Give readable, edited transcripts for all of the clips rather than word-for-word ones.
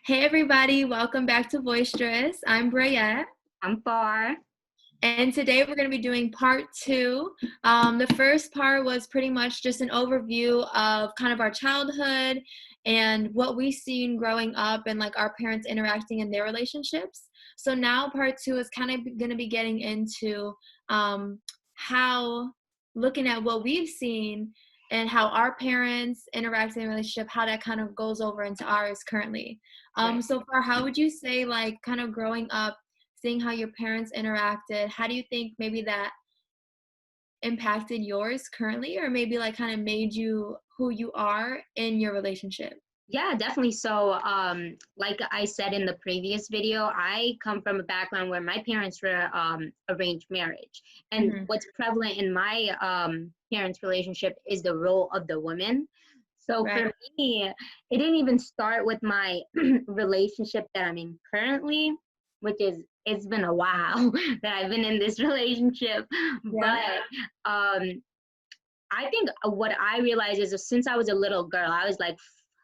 Hey everybody, welcome back to Boisterous. I'm Brayette, I'm far. and today we're going to be doing part two. The first part was pretty much just an overview of kind of our childhood and what we've seen growing up and like our parents interacting in their relationships. So now part two is kind of going to be getting into how looking at what we've seen and how our parents interact in a relationship, how that kind of goes over into ours currently. Right. So far, how would you say, like, kind of growing up, seeing how your parents interacted, how do you think maybe that impacted yours currently, or maybe like kind of made you who you are in your relationship? Yeah, definitely. So, like I said in the previous video, I come from a background where my parents were arranged marriage. And Hmm. what's prevalent in my parents' relationship is the role of the woman. So Right. for me, it didn't even start with my relationship that I'm in currently, which is it's been a while that I've been in this relationship. Yeah. But I think what I realized is that since I was a little girl, I was like,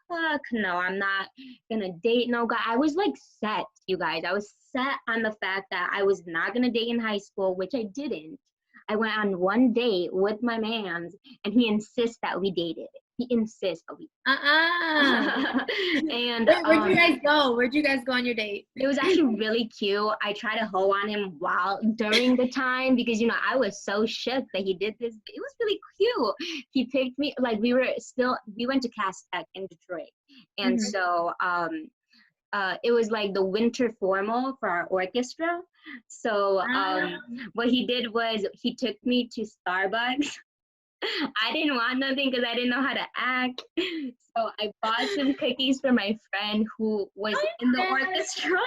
fuck no, I'm not gonna date no guy. I was like set, you guys. I was set on the fact that I was not gonna date in high school, which I didn't. I went on one date with my man's and he insists that we dated. He insists that we Uh-uh. and Where'd you guys go? Where'd you guys go on your date? it was actually really cute. I tried to hoe on him while during the time because I was so shook that he did this. It was really cute. He picked me like we went to Cass Tech in Detroit, and Hmm. so it was like the winter formal for our orchestra. So Ah, what he did was he took me to Starbucks. I didn't want nothing because I didn't know how to act. So I bought some cookies for my friend who was in the yes. orchestra.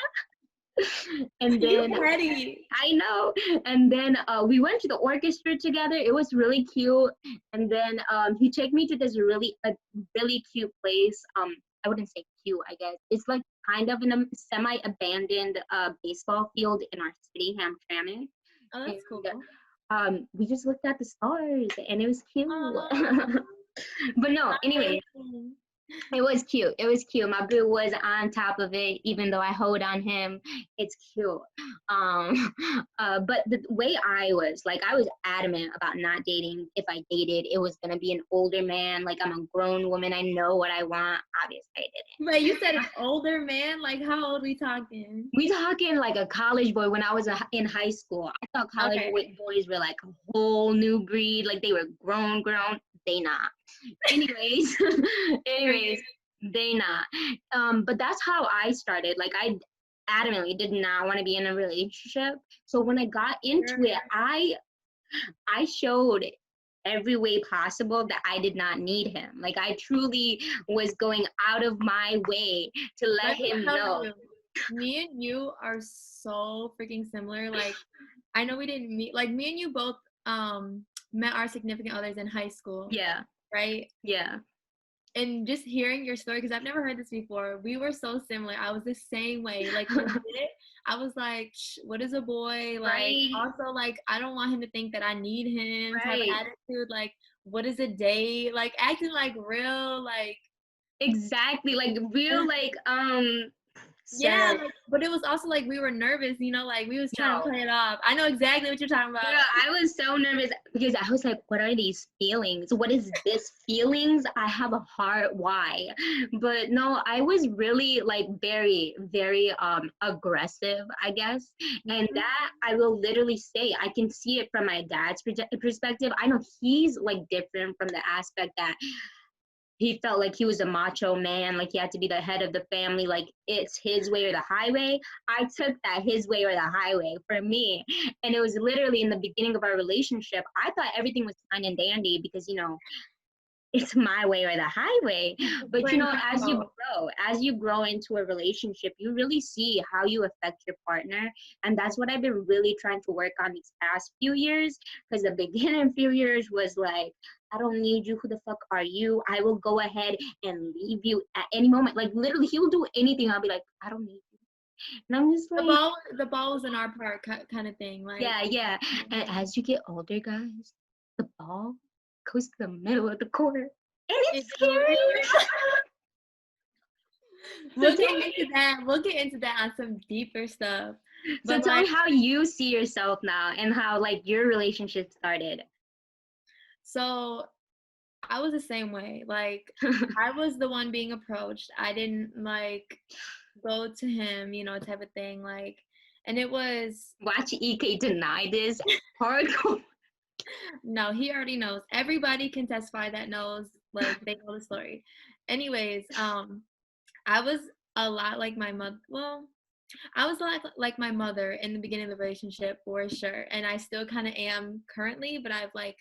And You then petty. I know. And then we went to the orchestra together. It was really cute. And then he took me to this really cute place. I wouldn't say cute, I guess. It's like kind of in a semi-abandoned baseball field in our city, Hamtramck. Oh, And that's cool. we just looked at the stars, and it was cute. Oh, But no, anyway, amazing. it was cute. It was cute. My boo was on top of it, even though I hold on him. It's cute. Um, but the way I was, like, I was adamant about not dating. If I dated, it was gonna be an older man. Like, I'm a grown woman. I know what I want. Obviously, I didn't. Wait, you said an older man? Like, how old we talking? We talking like a college boy when I was in high school. I thought college Okay. boys were like a whole new breed. Like they were grown. They not. Anyways, anyways, they not. But that's how I started. Like I adamantly did not want to be in a relationship. So when I got into it, Sure. I showed every way possible that I did not need him. Like I truly was going out of my way to let Let me him tell know. you, me and you are so freaking similar. Like, I know we didn't meet, like, me and you both met our significant others in high school, Yeah, right? yeah. And just hearing your story, because I've never heard this before, we were so similar. I was the same way. Like, legit, I was like, what is a boy? Like, Right, also, like, I don't want him to think that I need him type of right. attitude. Like, what is a date? Like, acting like real, like, Exactly. Like real like yeah, sir. like, but it was also like we were nervous, like we was trying to No. play it off. I know exactly what you're talking about. Girl, I was so nervous because I was like, what are these feelings? What is this feelings? I have a heart, why? But no, I was really like very, very aggressive, I guess. And Mhm. that I will literally say, I can see it from my dad's perspective. I know he's like different from the aspect that he felt like he was a macho man, like he had to be the head of the family, like it's his way or the highway. I took that his way or the highway for me. And it was literally in the beginning of our relationship. I thought everything was fine and dandy because, it's my way or the highway. But We're in combo. as you grow into a relationship, you really see how you affect your partner. And that's what I've been really trying to work on these past few years. Because the beginning few years was like, I don't need you. Who the fuck are you? I will go ahead and leave you at any moment. Like literally, he will do anything. I'll be like, I don't need you. And I'm just like, The ball was in our part, kind of thing. Like, yeah, yeah. And as you get older, guys, the ball goes to the middle of the court. And it's it goes. scary. So We'll tell get me, into that. We'll get into that on some deeper stuff. so But tell like, me how you see yourself now and how like your relationship started. so I was the same way. Like, I was the one being approached. I didn't like go to him, type of thing. Like, and it was Watch EK deny this hardcore. no, he already knows. Everybody can testify that knows, like, they know the story. Anyways, I was a lot like my mother. Well, I was a lot like my mother in the beginning of the relationship for sure, and I still kind of am currently, but I've like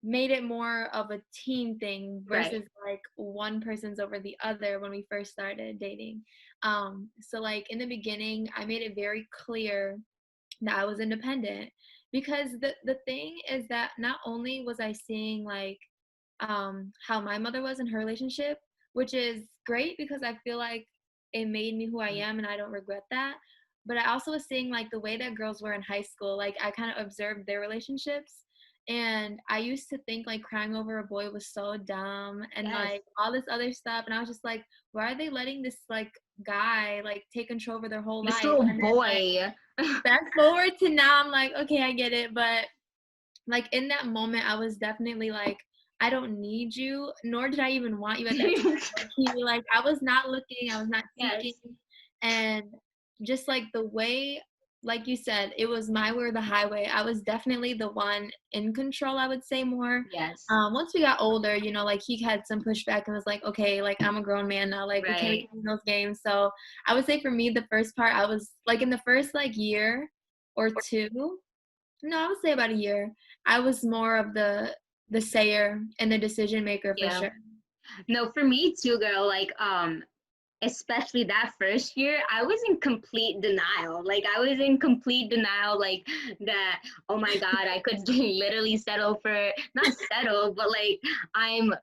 made it more of a team thing Right. versus like one person's over the other when we first started dating. So like in the beginning, I made it very clear that I was independent because the thing is that not only was I seeing like how my mother was in her relationship, which is great because I feel like it made me who I am and I don't regret that. But I also was seeing like the way that girls were in high school. Like I kind of observed their relationships and I used to think like crying over a boy was so dumb and Yes. like all this other stuff. And I was just like, why are they letting this like guy like take control over their whole This life? little And then like boy. fast forward to now, I'm like, okay, I get it. But like in that moment, I was definitely like, I don't need you, nor did I even want you at that time. Like, like I was not looking, I was not seeking, Yes. and just like the way, like you said, it was my way or the highway. I was definitely the one in control. I would say more. Yes. Once we got older, like he had some pushback and was like, okay, like I'm a grown man now, like we can't be Right. playing those games. So I would say for me, the first part, I was like in the first like year or two. No, I would say about a year. I was more of the sayer and the decision maker for Yeah. sure. No, for me too, girl. Like, especially that first year, I was in complete denial. Like, I was in complete denial, like that. Oh my God, I could literally settle for not settle, but like I'm,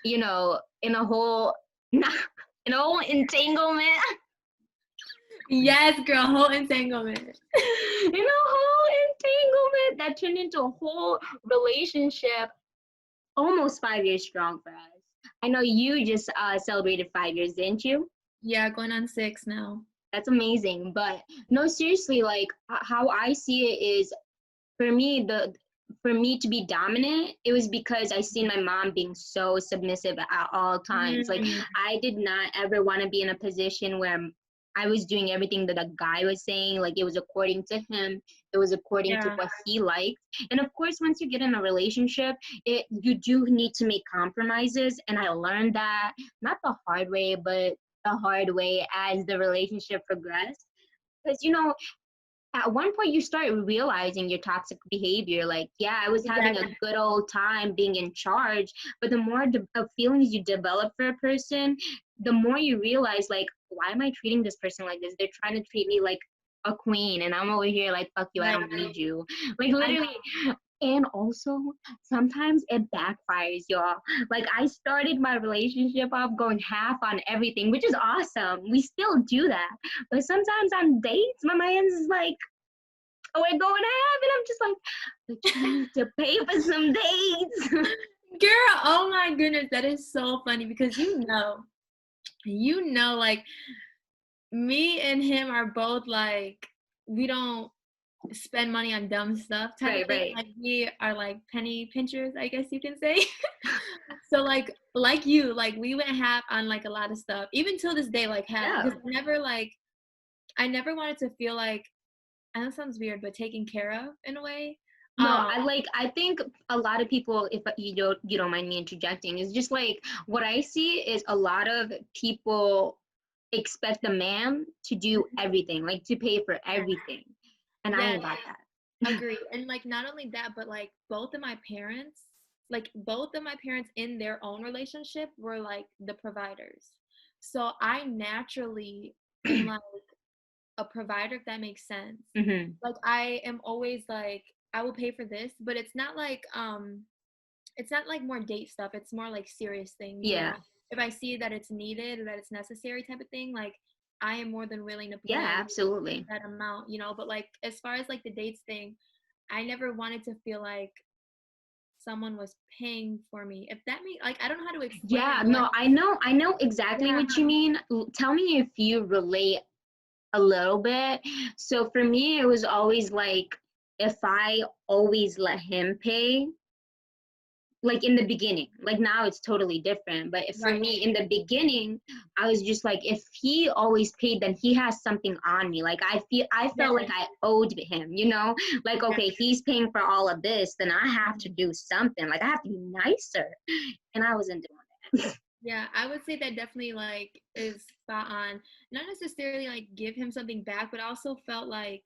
in a whole, in a whole entanglement. Yes, girl, whole entanglement. In a whole entanglement that turned into a whole relationship, almost 5 years strong for us. I know you just celebrated 5 years, didn't you? Yeah, going on 6 now. That's amazing. But no, seriously, like how I see it is for me, for me to be dominant, it was because I seen my mom being so submissive at all times. Like Mm, I did not ever want to be in a position where I was doing everything that a guy was saying. Like it was according to him, it was according to yeah, what he liked. And of course, once you get in a relationship, you do need to make compromises. And I learned that not the hard way, but the hard way as the relationship progressed. Because at one point you start realizing your toxic behavior. Like, yeah, I was having a exactly. good old time being in charge, but the more feelings you develop for a person, the more you realize, like, why am I treating this person like this? They're trying to treat me like a queen, and I'm over here like, fuck you, I Like don't need you. Like, I literally. And also, sometimes it backfires, y'all. Like, I started my relationship off going half on everything, which is awesome. We still do that. But sometimes on dates, my man's like, oh, we're going half. And I'm just like, but you need to pay for some dates. girl, oh my goodness, that is so funny because like me and him are both like we don't spend money on dumb stuff type of Right, thing. right. Like we are like penny pinchers, I guess you can say. So like you, like we went half on like a lot of stuff. Even till this day, like half Yeah. because I never wanted to feel like I know it sounds weird, but taken care of in a way. No, Um I think a lot of people, if you don't mind me interjecting, is just like what I see is a lot of people expect a man to do everything, like to pay for yeah, everything. And I yeah, ain't got that. agree. And like not only that, but like both of my parents in their own relationship were like the providers. So I naturally am like a provider, if that makes sense. Hmm. Like I am always like, I will pay for this, but it's not like more date stuff. It's more like serious things. Yeah. If I see that it's needed or that it's necessary type of thing, like I am more than willing to Yeah, pay absolutely. that amount. But like as far as like the dates thing, I never wanted to feel like someone was paying for me. If that means, like, I don't know how to explain it, Yeah, but no, I know exactly yeah, what you mean. Tell me if you relate a little bit. So for me, it was always like if I always let him pay, like in the beginning, like now it's totally different. But for right. me, in the beginning, I was just like, if he always paid, then he has something on me. Like I felt like Yes, I owed him, you know? Like, yes. okay, he's paying for all of this, then I have to Mhm. do something. Like I have to be nicer. And I wasn't doing that. Yeah, I would say that definitely like is spot on. Not necessarily like give him something back, but also felt like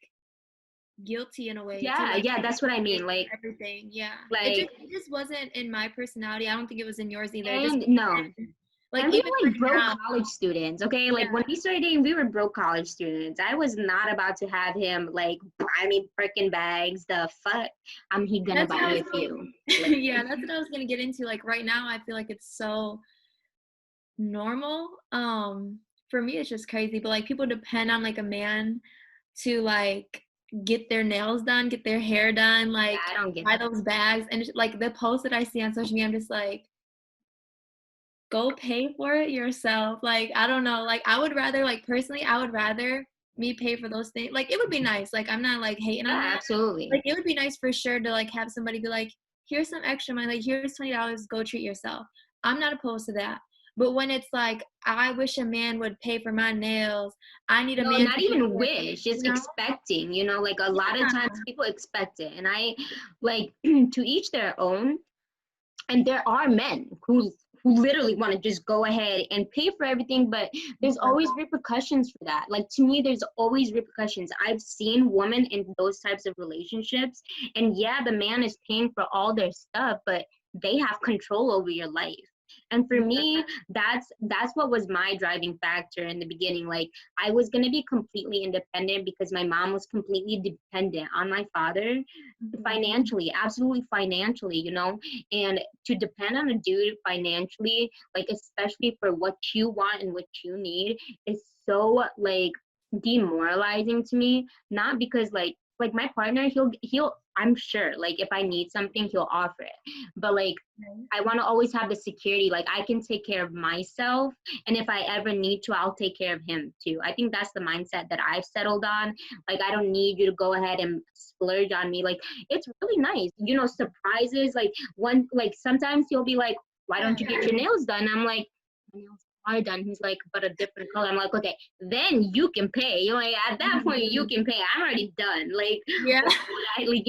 guilty in a way to Yeah, like yeah, make that's him what I pay mean. for Like, everything. Yeah. like, It just wasn't in my personality. I don't think it was in yours either. Just and no. like And we even were like starting broke out. college students, okay? Like Yeah. when we started dating, we were broke college students. I was not about to have him like buy me freaking bags. The fuck? He gonna That's buy what I me was a few. Like, yeah, that's what I was gonna get into. Like right now I feel like it's so normal. For me it's just crazy. But like people depend on like a man to like get their nails done, get their hair done, yeah, like I don't get buy that. those bags. And it's, like the posts that I see on social media, I'm just like, go pay for it yourself. Like, I don't know. Like I would rather like personally, I would rather me pay for those things. Like it would be nice. Like I'm not like hating on Yeah, that. absolutely. Like it would be nice for sure to like have somebody be like, here's some extra money, like here's $20, go treat yourself. I'm not opposed to that. But when it's like, I wish a man would pay for my nails, I need a No, man not to take even care of wish, me, you just know? expecting, like a lot of Yeah. times people expect it. And I like to each their own. And there are men who literally want to just go ahead and pay for everything, but there's Yeah. always repercussions for that. Like to me, there's always repercussions. I've seen women in those types of relationships, and yeah, the man is paying for all their stuff, but they have control over your life. And for Yeah. me, that's what was my driving factor in the beginning. Like I was going to be completely independent because my mom was completely dependent on my father Mhm. financially, absolutely financially, and to depend on a dude financially, like especially for what you want and what you need, is so like demoralizing to me. Not because like my partner, he'll I'm sure like if I need something, he'll offer it. But like Right. I want to always have the security, like I can take care of myself, and if I ever need to, I'll take care of him too. I think that's the mindset that I've settled on. Like I don't need you to go ahead and splurge on me. Like it's really nice, surprises. Like one, like sometimes he'll be like, why don't you Yeah. get your nails done? I'm like, my nails are done. He's like, but a different color. I'm like, okay, then you can pay. Like at that point Mhm. you can pay. I'm already done. Like Yeah. like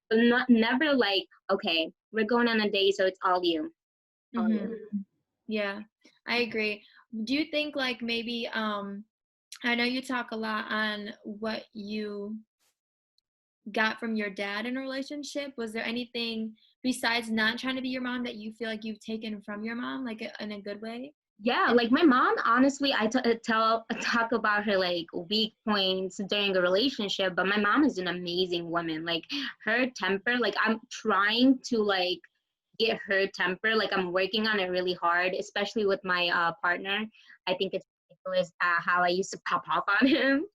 but not never like, okay, we're going on a date, so it's all you. All Mhm. you. Yeah. I agree. Do you think like maybe I know you talk a lot on what you got from your dad in a relationship. Was there anything besides not trying to be your mom that you feel like you've taken from your mom, like in a good way? Yeah, And like my mom, honestly, talk about her like weak points during a relationship, but my mom is an amazing woman. Like her temper, like I'm trying to like get her temper. Like I'm working on it really hard, especially with my partner. I think it's ridiculous how I used to pop off on him.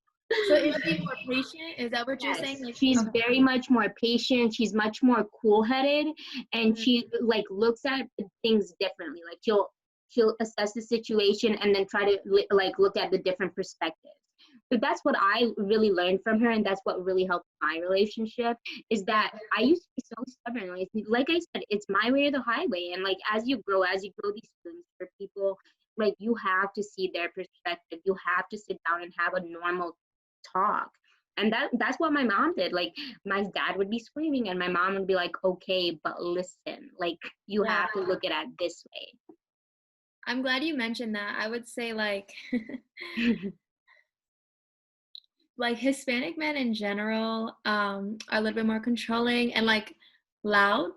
so is she more patient? Is that what you're Yes, saying? Like, she's okay. very much more patient. She's much more cool-headed, and Mhm. she like looks at things differently. Like she'll assess the situation and then try to like look at the different perspectives. So that's what I really learned from her, and that's what really helped my relationship. Is Yeah. that I used to be so stubborn. Like I said, it's my way or the highway. And like as you grow these feelings for people, like you have to see their perspective. You have to sit down and have a normal talk. And that's what my mom did. Like my dad would be screaming and my mom would be like, okay, but listen, like you Yeah. have to look at it this I'm glad you mentioned that. I would say like way. like Hispanic men in general are a little bit more controlling and like loud.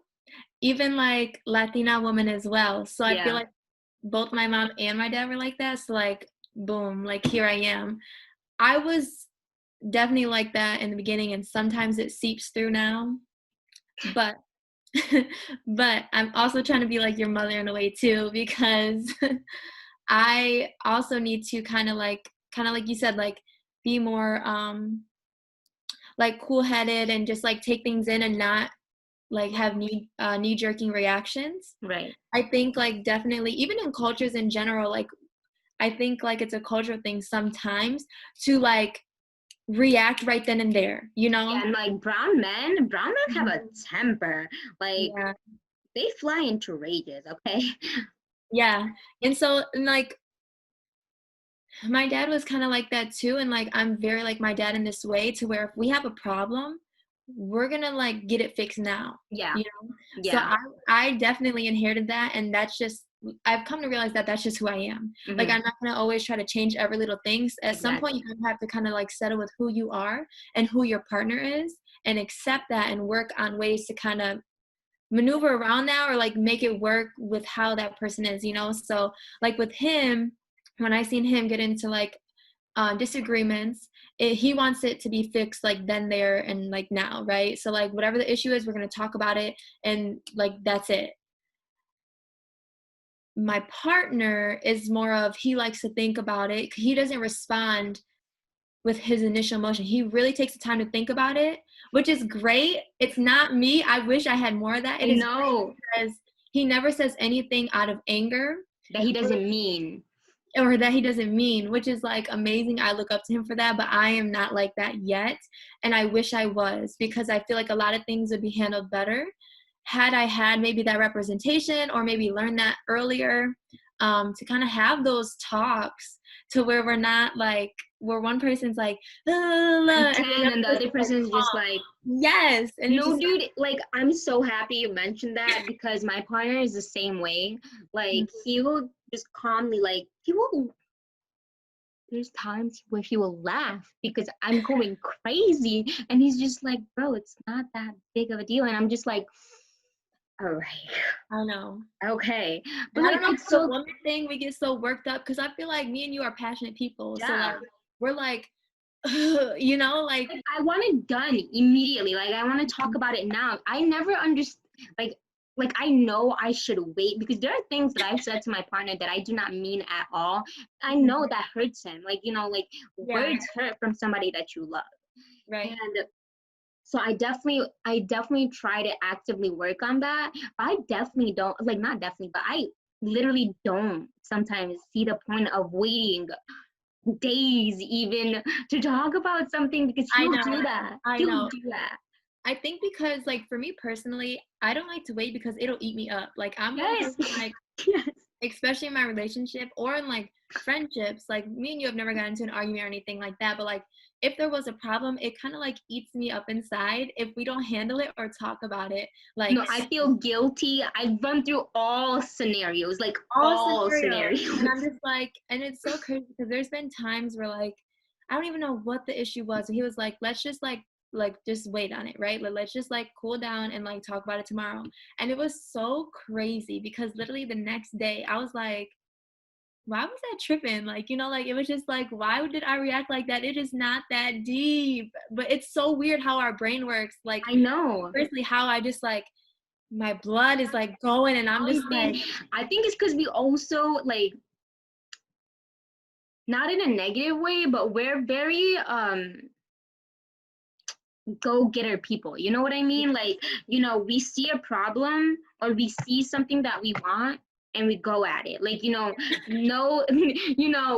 Even like Latina women as well. So I feel Yeah. like both my mom and my dad were like that. So like boom, like here I am. I was definitely like that in the beginning and sometimes it seeps through now. But but I'm also trying to be like your mother in a way too because I also need to kind of like you said like be more like cool-headed and just like take things in and not like have knee-jerking reactions. Right. I think like definitely even in cultures in general, like I think like it's a cultural thing sometimes to like react right then and there, you Yeah, know? and like brown men have a Mhm. temper. Like Yeah. they fly into rages, okay? Yeah. And so and like my dad was kinda like that too, and, like, I'm very like my dad in this way to where if we have a problem, we're gonna, like, get it fixed now, Yeah, you know? So yeah. I definitely inherited that, and that's just I've come to realize that that's just who I am. Like, Hmm. I'm not gonna always try to change every little thing. At some point, Exactly. you have to kinda, like, settle with who you are and who your partner is, and accept that and work on ways to kinda maneuver around that or, like, make it work with how that person is, you know? So, like, with him, when I seen him get into, like, disagreements, he wants it to be fixed like then, there, and like now, right? So like whatever the issue is, we're gonna talk about it, and like that's it. My partner is more of he likes to think about it. He doesn't respond with his initial emotion. He really takes the time to think about it, which is great. It's not me. I wish I had more of that. I It is great know because he never says anything out of anger that he doesn't mean. or that he doesn't mean, which is like amazing. I look up to him for that, but I am not like that yet. And I wish I was because I feel like a lot of things would be handled better had I had maybe that representation or maybe learned that earlier, to kind of have those talks to where we're not like, where one person's like, "La, la, la, la," And and the 10 other and the other person's like, person is just calm. like, Yes. And it's just dude, like I'm so happy you mentioned that because my partner is the same way. like, Like he will just calmly, like he will, there's times where he will laugh because I'm going crazy and he's just like, bro, it's not that big of a deal. And I'm just like, all right, I know. okay. But And I like don't know if it's it's a so, woman thing, we get so worked up because I feel like me and you are passionate people. So like yeah. we're like, you know, like Like I want it done immediately. Like I want to talk about it now. I never understand. Like I know I should wait because there are things that I've said to my partner that I do not mean at all. I know that hurts him. Like like yeah, words hurt from somebody that you love. right. And so I definitely try to actively work on that. But I definitely don't, like, not definitely, but I literally don't sometimes see the point of waiting days even to talk about something because I he'll know. do that. I He'll know. do that. I think because like for me personally, I don't like to wait because it'll eat me up. Like I'm one Yes. person like Yes. especially in my relationship or in like friendships, like me and you have never gotten into an argument or anything like that, but like if there was a problem, it kind of like eats me up inside if we don't handle it or talk about it. Like No, I feel guilty. I've run through all scenarios, like all all scenarios. And scenarios. I'm just like, and it's so crazy because there's been times where like I don't even know what the issue was. And he was like, let's just like just wait on it, right? Like let's just like cool down and like talk about it tomorrow. And it was so crazy because literally the next day I was like, why was that tripping? Like, you know, like it was just like, why did I react like that? It is not that deep. But it's so weird how our brain works. Like, I know. firstly, how I just like my blood is like going and I'm I just like, think I think it's because we also like, not in a negative way, but we're very go getter people. You know what I mean? Like, we see a problem or we see something that we want and we go at it. Like, no,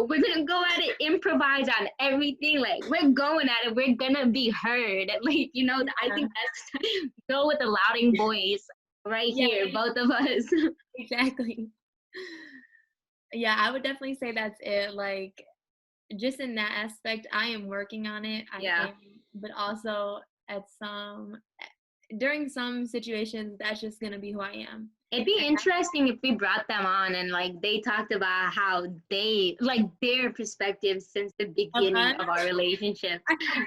we're gonna go at it, improvise on everything. Like, we're going at it, we're gonna be heard. Like, I yeah, think that's go with the louding voice right yeah, here, both of us. exactly. Yeah, I would definitely say that's it. Like, just in that aspect, I am working on it. I Yeah. am, but also at during some situations, that's just gonna be who I am. It'd be And interesting if we brought them on and like they talked about how they like their perspective since the of beginning us, of our relationship.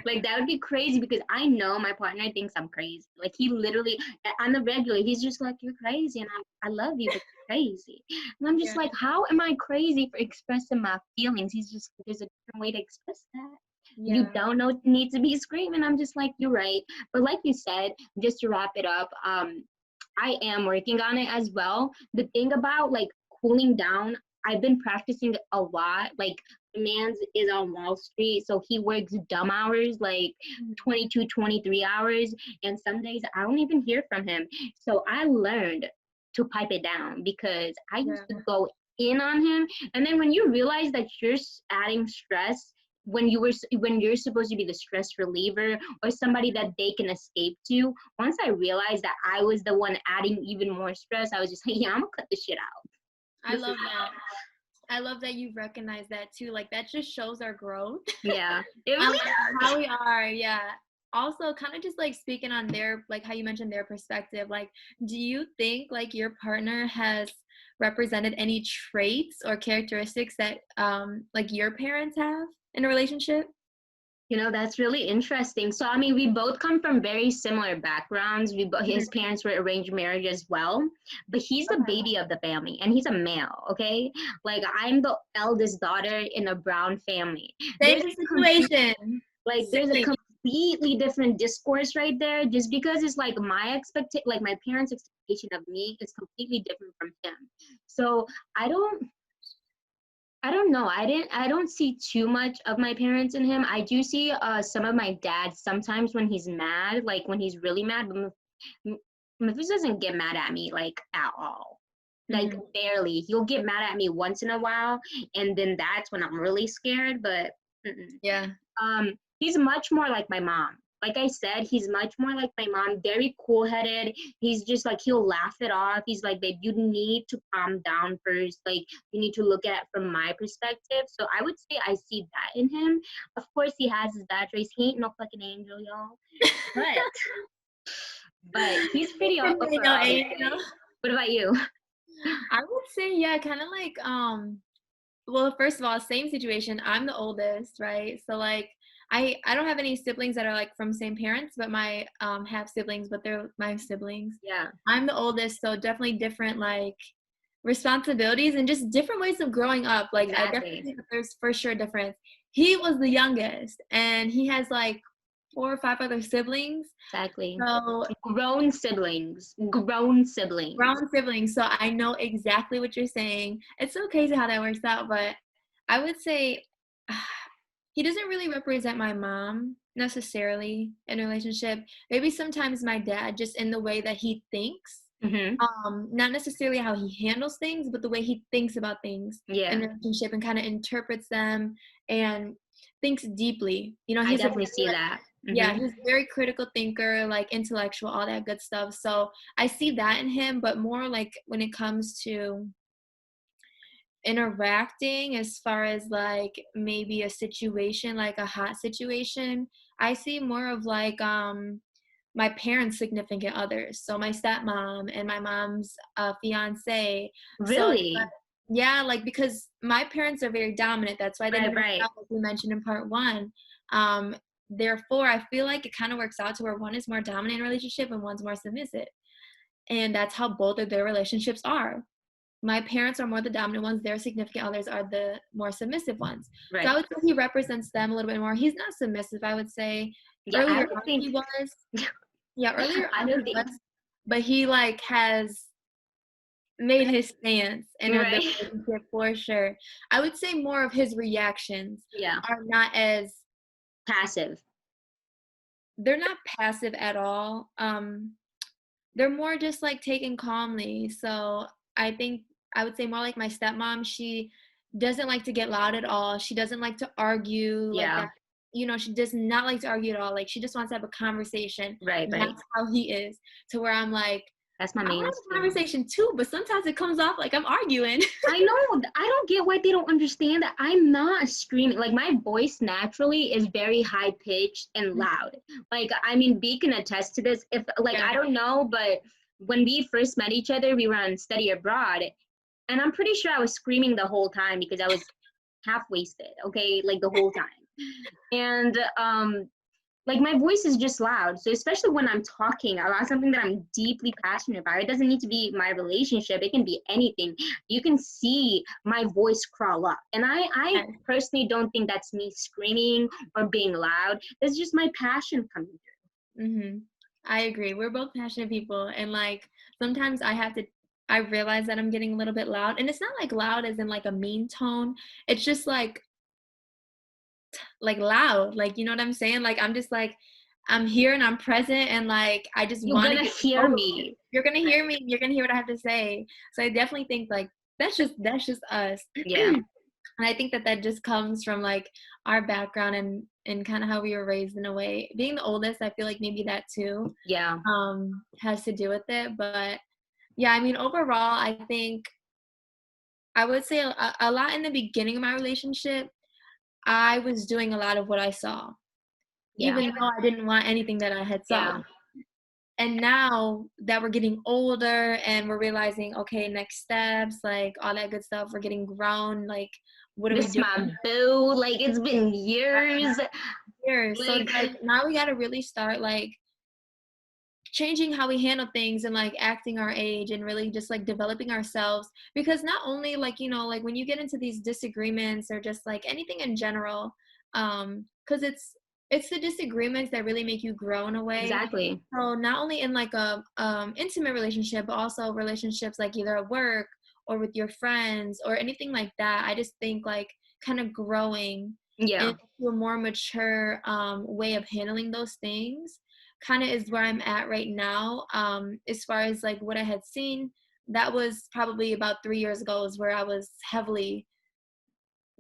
Like that would be crazy because I know my partner thinks I'm crazy. Like he literally on the regular, he's just like, you're crazy and I love you, but you're crazy. And I'm just yeah, like, how am I crazy for expressing my feelings? He's just there's a different way to express that. You yeah, don't know it needs to be screaming. I'm just like, you're right. But like you said, just to wrap it up, I am working on it as well. The thing about like cooling down, I've been practicing a lot. Like, the man's is on Wall Street, so he works dumb hours, like Mhm. 22, 23 hours, and some days I don't even hear from him. So I learned to pipe it down because I used Yeah, to go in on him, and then when you realize that you're adding stress when you're supposed to be the stress reliever or somebody that they can escape to, once I realized that I was the one adding even more stress, I was just like, yeah, I'm gonna cut this shit out. I This is love that. I love that you recognize that too. Like that just shows our growth. yeah, it On really like how we are, yeah. Also, kind of just like speaking on their like how you mentioned their perspective. Like, do you think like your partner has represented any traits or characteristics that like your parents have in a relationship? that's really interesting. So, I mean, we both come from very similar backgrounds. Mhm. His parents were arranged marriage as well, but he's the Okay. baby of the family, and he's a male. Okay, like I'm the eldest daughter in a Brown family. Same There's a situation. there's a Same. completely different discourse right there, just because it's like like my parents' expectation of me is completely different from him. So I don't I don't know. I don't see too much of my parents in him. I do see some of my dad sometimes when he's mad, like when he's really mad, but Mufus doesn't get mad at me like at all. Like Mhm. barely. He'll get mad at me once in a while, and then that's when I'm really scared, but mm-mm. Yeah. He's much more like my mom. Like I said, he's much more like my mom, very cool headed. He's just like, he'll laugh it off. He's like, babe, you need to calm down first. Like, you need to look at it from my perspective. So I would say I see that in him. Of course, he has his bad traits. He ain't no fucking angel, y'all. But, he's pretty No overall angel. okay. What about you? I would say, yeah, kind of like well, first of all, same situation. I'm the oldest, right? So like I don't have any siblings that are like from same parents, but my have siblings, but they're my siblings. Yeah, I'm the oldest, so definitely different like responsibilities and just different ways of growing up. Like I definitely exactly. think that there's for sure a difference. He was the youngest and he has like 4 or 5 other siblings. Exactly. So Grown siblings. Grown siblings. grown siblings, so I know exactly what you're saying. It's so crazy how that works out, but I would say he doesn't really represent my mom necessarily in a relationship. Maybe sometimes my dad, just in the way that he thinks, Mm-hmm. not necessarily how he handles things, but the way he thinks about things in Yeah, a relationship and kind of interprets them and thinks deeply. You know, I he's a definitely see that. yeah, Mm-hmm. he's a very critical thinker, like intellectual, all that good stuff. So I see that in him, but more like when it comes to interacting as far as like maybe a situation, like a hot situation, I see more of like my parents' significant others. So my stepmom and my mom's fiance. So it's Really? yeah, like because my parents are very dominant. That's why they Right, didn't work right. out, like we mentioned in part one. Um, Therefore, I feel like it kind of works out to where one is more dominant in a relationship and one's more submissive. And that's how both of their relationships are. My parents are more the dominant ones, their significant others are the more submissive ones. So I Right. would say he represents them a little bit more. He's not submissive, I would say. Yeah, I Earlier would on think he was. Yeah, earlier I on he don't think was, but he like has made his stance in the right. relationship for sure. I would say more of his reactions Yeah. are not as Passive. they're not passive at all. They're more just like taken calmly. So I think I would say more like my stepmom. She doesn't like to get loud at all. She doesn't like to argue like Yeah. that. You know, she does not like to argue at all. Like she just wants to have a conversation. Right, right. That's how he is. To where I'm like, That's my I want to mains have a too. conversation too, but sometimes it comes off like I'm arguing. I know. I don't get why they don't understand that I'm not screaming. Like my voice naturally is very high pitched and loud. Like I mean, B can attest to this. If like Yeah. I don't know, but when we first met each other, we were on study abroad, and I'm pretty sure I was screaming the whole time because I was half wasted. Okay, like the whole time. And like my voice is just loud, so especially when I'm talking about something that I'm deeply passionate about, it doesn't need to be my relationship, it can be anything. You can see my voice crawl up, and I Yes. personally don't think that's me screaming or being loud. It's just my passion coming I agree. We're both passionate people, and like sometimes I have to. I realize that I'm getting a little bit loud, and it's not like loud as in like a mean tone. It's just like loud, like, you know what I'm saying? Like, I'm just like, I'm here and I'm present and like I just You're want to gonna get hear over it. me. You're gonna hear me, you're gonna hear what I have to say. So I definitely think like that's just us. Yeah, And I think that that just comes from like our background and kind of how we were raised in a way. Being the oldest, I feel like maybe that too yeah, has to do with it. But yeah, I mean, overall, I think I would say a lot in the beginning of my relationship, I was doing a lot of what I saw, yeah, even though I didn't want anything that I had saw. yeah. And now that we're getting older and we're realizing, okay, next steps, like all that good stuff, we're getting grown, like what are we This doing my boo. Like it's been years. here? So Like it's like now we gotta really start like changing how we handle things and like acting our age and really just like developing ourselves, because not only like, you know, like when you get into these disagreements or just like anything in general, because it's the disagreements that really make you grow in a way. exactly. So not only in like a intimate relationship, but also relationships like either at work or with your friends or anything like that. I just think like kind of growing Yeah, into a more mature way of handling those things kind of is where I'm at right now. As far as like what I had seen, that was probably about 3 years ago, is where I was heavily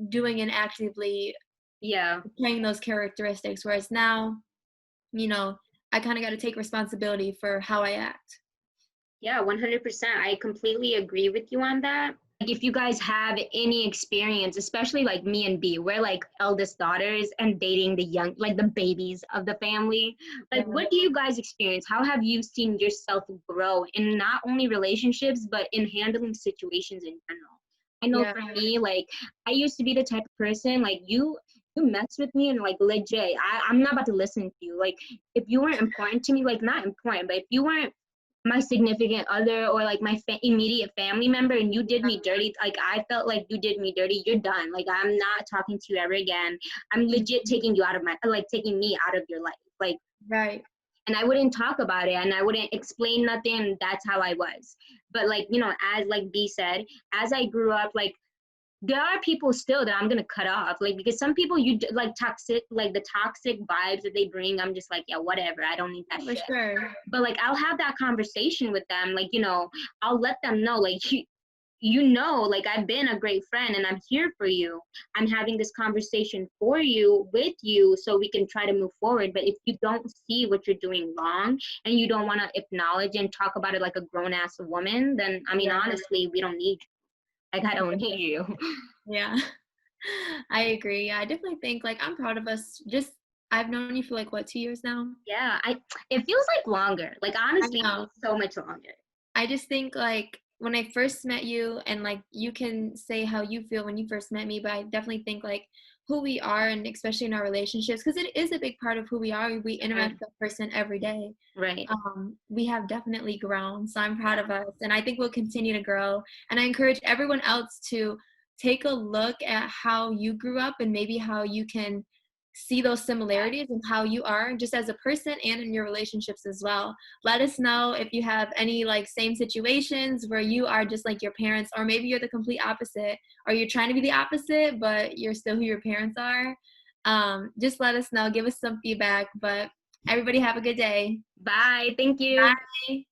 doing and actively yeah. playing those characteristics. Whereas now, you know, I kind of got to take responsibility for how I act. Yeah, 100%. I completely agree with you on that. Like, if you guys have any experience, especially like me and B, we're like eldest daughters and dating the young, like the babies of the family. Like, Yeah, what do you guys experience? How have you seen yourself grow in not only relationships, but in handling situations in general? I know yeah, for me, like, I used to be the type of person, like, you mess with me and like legit, I'm not about to listen to you. Like, if you weren't important to me, like, not important, but if you weren't my significant other or like my immediate family member and you did me dirty, like I felt like you did me dirty, you're done. Like I'm not talking to you ever again. I'm legit mhm, taking you out of my, like taking me out of your life. Like, right, and I wouldn't talk about it and I wouldn't explain nothing. That's how I was. But like, you know, as like B said, as I grew up, like there are people still that I'm gonna cut off, like because some people like toxic, like the toxic vibes that they bring. I'm just like, yeah, whatever. I don't need that for shit. sure. But like I'll have that conversation with them, like you know, I'll let them know, like you know, like I've been a great friend and I'm here for you. I'm having this conversation for you, with you, so we can try to move forward. But if you don't see what you're doing wrong and you don't want to acknowledge and talk about it like a grown ass woman, then I mean, Yeah, honestly, we don't need you. Like I don't need you. yeah. I agree. Yeah, I definitely think like I'm proud of us. Just I've known you for like what, 2 years now? Yeah, I. It feels like longer. Like I honestly, it know. feels so much longer. I just think like when I first met you, and like you can say how you feel when you first met me, but I definitely think like who we are, and especially in our relationships, because it is a big part of who we are. We interact Mhm. with that person every day. Right. We have definitely grown. So I'm proud Yeah. of us. And I think we'll continue to grow. And I encourage everyone else to take a look at how you grew up and maybe how you can see those similarities and how you are just as a person and in your relationships as well. Let us know if you have any like same situations where you are just like your parents, or maybe you're the complete opposite, or you're trying to be the opposite, but you're still who your parents are. Just let us know, give us some feedback. But everybody have a good day. Bye. Thank you. Bye.